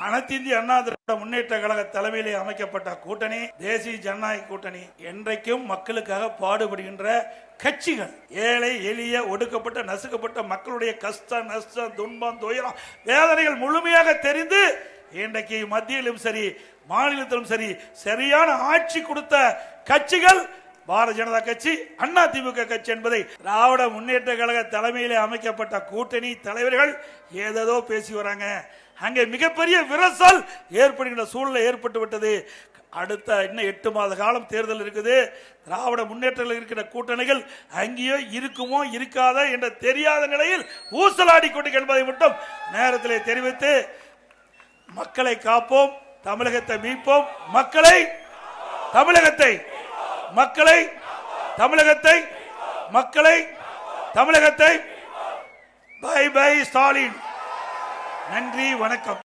அனைத்து இந்திய அண்ணா திராவிட முன்னேற்ற கழக தலைமையிலே அமைக்கப்பட்ட கூட்டணி தேசிய ஜனநாயக கூட்டணி என்றைக்கும் மக்களுக்காக பாடுபடுகின்ற கட்சிகள். ஏழை எளிய ஒடுக்கப்பட்ட நசுக்கப்பட்ட மக்களுடைய கஷ்டம் நஷ்டம் துன்பம் துயரம் வேதனைகள் முழுமையாக தெரிந்து இன்றைக்கு மத்தியிலும் சரி மாநிலத்திலும் சரி சரியான ஆட்சி கொடுத்த கட்சிகள் பாரதிய ஜனதா கட்சி, அண்ணா திமுக கட்சி என்பதை திராவிட முன்னேற்ற கழக தலைமையிலே அமைக்கப்பட்ட கூட்டணி தலைவர்கள் ஏதோ பேசி வராங்க. அங்கே மிகப்பெரிய விரசல் ஏற்படுகின்ற சூழ்நிலை ஏற்பட்டு விட்டது. அடுத்த இன்னும் 8 மாத காலம் தேர்தல் இருக்குது. திராவிட முன்னேற்றத்தில் இருக்கிற கூட்டணிகள் அங்கேயோ இருக்குமோ இருக்காத என்ற தெரியாத நிலையில் ஊசலாடி கொண்டு என்பதை மட்டும் நேரத்திலே தெரிவித்து மக்களை காப்போம், தமிழகத்தை மீட்போம், மக்களை தமிழகத்தை மக்களை தமிழகத்தை மக்களை தமிழகத்தை பை பை ஸ்டாலின். நன்றி, வணக்கம்.